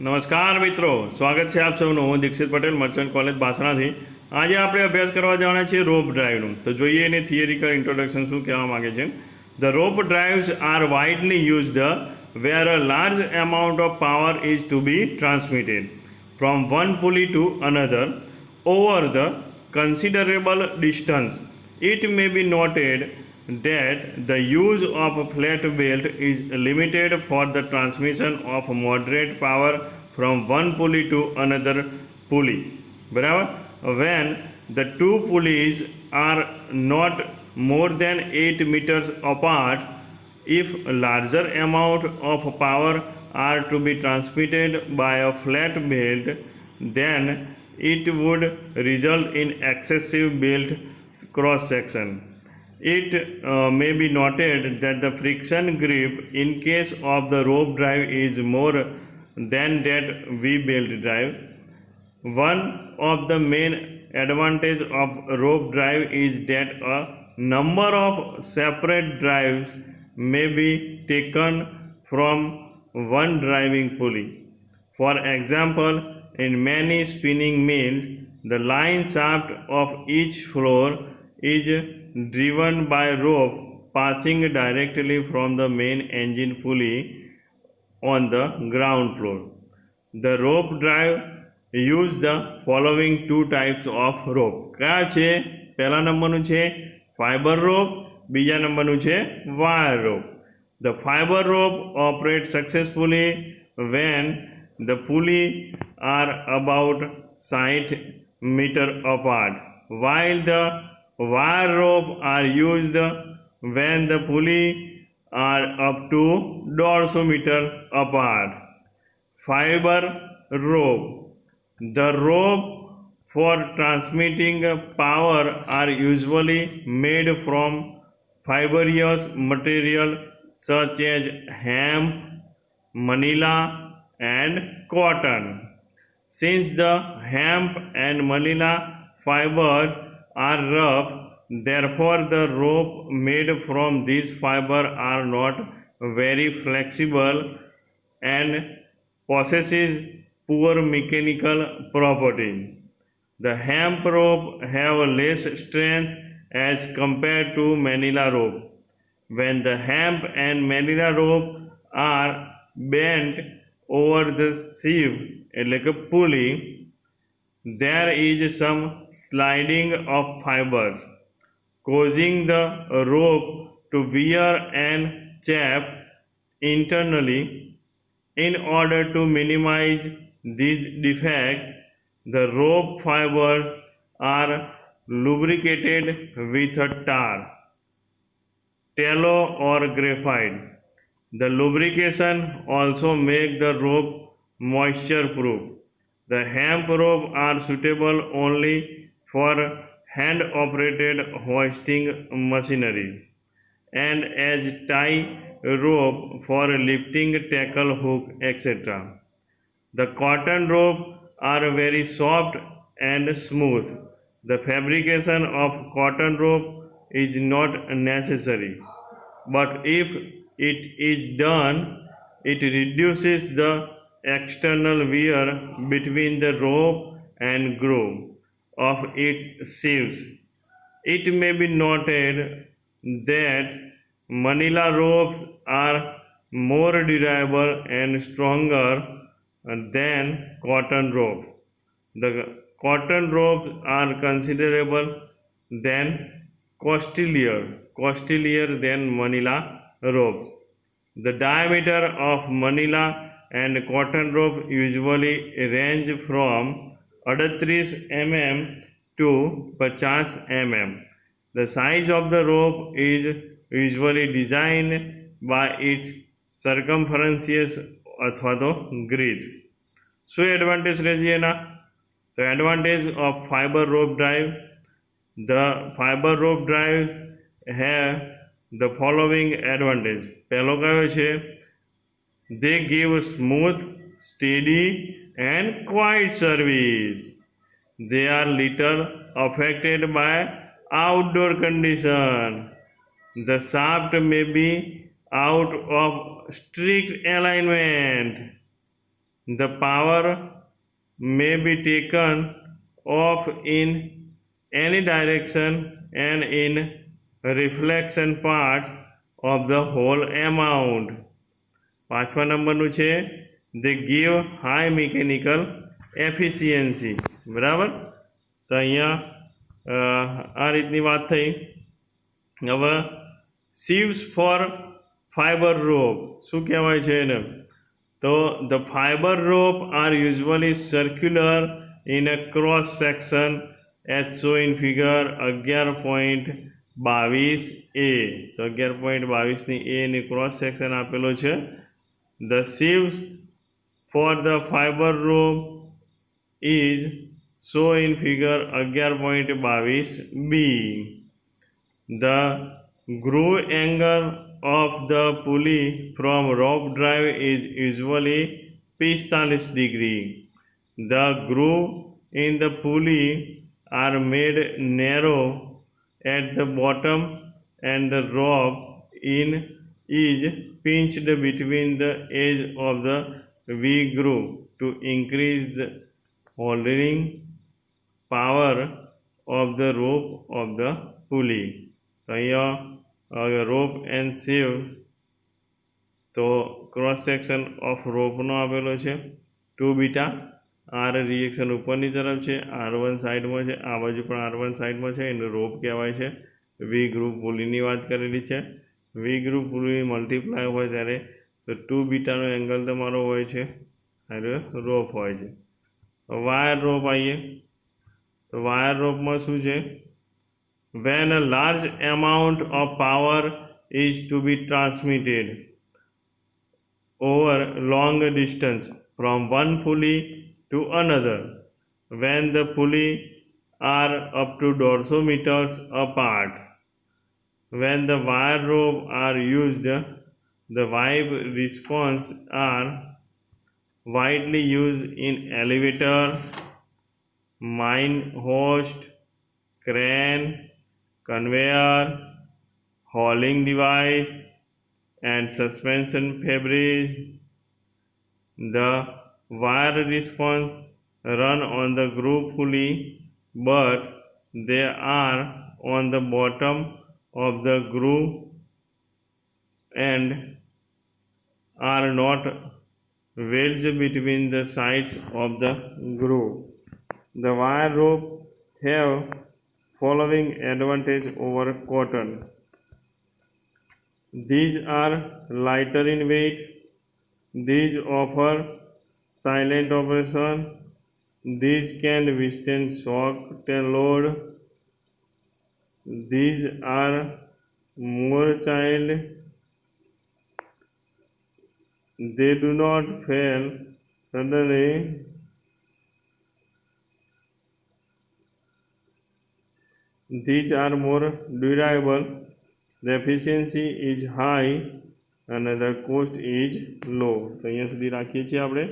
નમસ્કાર મિત્રો, સ્વાગત છે આપ સૌનું. હું દીક્ષિત પટેલ, મર્ચન્ટ કોલેજ બાસણાથી. આજે આપણે અભ્યાસ કરવા જવાના છીએ રોપ ડ્રાઈવનું. તો જોઈએ એની થિયરિકલ ઇન્ટ્રોડક્શન શું કહેવા માગે છે. The rope drives are widely used where a large amount of power is to be transmitted from one pulley to another over the considerable distance. It may be noted that the use of a flat belt is limited for the transmission of moderate power from one pulley to another pulley. બરાબર. When the two pulleys are not more than 8 meters apart, if larger amount of power are to be transmitted by a flat belt, then it would result in excessive belt cross section. It may be noted that the friction grip in case of the rope drive is more than that V-belt drive. One of the main advantages of rope drive is that a number of separate drives may be taken from one driving pulley. For example, in many spinning mills, the line shaft of each floor is driven by ropes passing directly from the main engine pulley on the ground floor. The rope drive use the following two types of rope. क्या છે? પહેલા નંબરનું છે fiber rope, બીજા નંબરનું છે wire rope. The fiber rope operates successfully when the pulley are about 60 meters apart, while the wire rope are used when the pulley are up to 150 meters apart. Fiber rope. The rope for transmitting power are usually made from fibrous material such as hemp, manila, and cotton. Since the hemp and manila fibers are rough, therefore the rope made from these fiber are not very flexible and possesses poor mechanical property. The hemp rope have less strength as compared to manila rope. When the hemp and manila rope are bent over the sieve like a pulley, there is some sliding of fibers, causing the rope to wear and chafe internally. In order to minimize this defect, the rope fibers are lubricated with a tar, tallow, or graphite. The lubrication also makes the rope moisture proof. The hemp rope are suitable only for hand operated hoisting machinery and as tie rope for lifting tackle hook, etc. The cotton rope are very soft and smooth. The fabrication of cotton rope is not necessary, but if it is done, it reduces the external wear between the rope and groove of its sheaves. It may be noted that manila ropes are more durable and stronger than cotton ropes. The cotton ropes are considerable than costlier than manila ropes. The diameter of manila and cotton rope usually range from 38 mm to 50 mm. The size of the rope is usually designed by its circumference અથવા તો grid. શું advantage રહેશે એના? તો advantage of fibre rope drive. The fibre rope drive have the following advantage. પહેલો કયો છે? They give smooth, steady and quiet service. They are little affected by outdoor condition. The shaft may be out of strict alignment. The power may be taken off in any direction and in reflection parts of the whole amount. 5મા નંબરનું છે they give high mechanical efficiency. બરાબર, તો અહીંયા આ રીતની વાત થઈ. હવે sieves for fiber rope શું કહેવાય છે એને? તો the fiber rope are usually circular in a cross section as shown in figure 11.22a. તો 11.22 ની a ની ક્રોસ સેક્શન આપેલો છે. The sieves for the fiber rope is shown in figure 11.22b. The groove angle of the pulley from rope drive is usually 45 degrees. The groove in the pulley are made narrow at the bottom and the rope in is pinched between the edge of the V groove to increase the holding power of the rope of the pulley. તો અહીંયા રોપ and સીવ, તો cross section of રોપનો આપેલો છે 2β. R reaction ઉપરની તરફ છે, R1 સાઈડમાં છે, આ બાજુ પણ R1 સાઈડમાં છે, એનું રોપ કહેવાય છે. વી ગ્રુપ પુલીની વાત કરેલી છે. વી ગ્રુપ પુલી મલ્ટીપ્લાય હોય ત્યારે તો 2βનો એંગલ તમારો હોય છે, અને રોપ હોય છે. વાયર રોપ આવીએ તો વાયર રોપમાં શું છે? When a large amount of power is to be transmitted over long distance from one pulley to another, when the pulley are up to 150 meters apart, when the wire rope are used, the vibe response are widely used in elevator, mine hoist, crane, conveyor, hauling device, and suspension fabrics. The wire response run on the groove pulley, but they are on the bottom of the groove and are not wedged between the sides of the groove. The wire rope have following advantage over cotton. These are lighter in weight. These offer silent operation. These can withstand shock and load. These are more child. They do not fail suddenly. These are more durable. The efficiency is high and the cost is low. તો અહીંયા સુધી રાખીએ છીએ આપણે.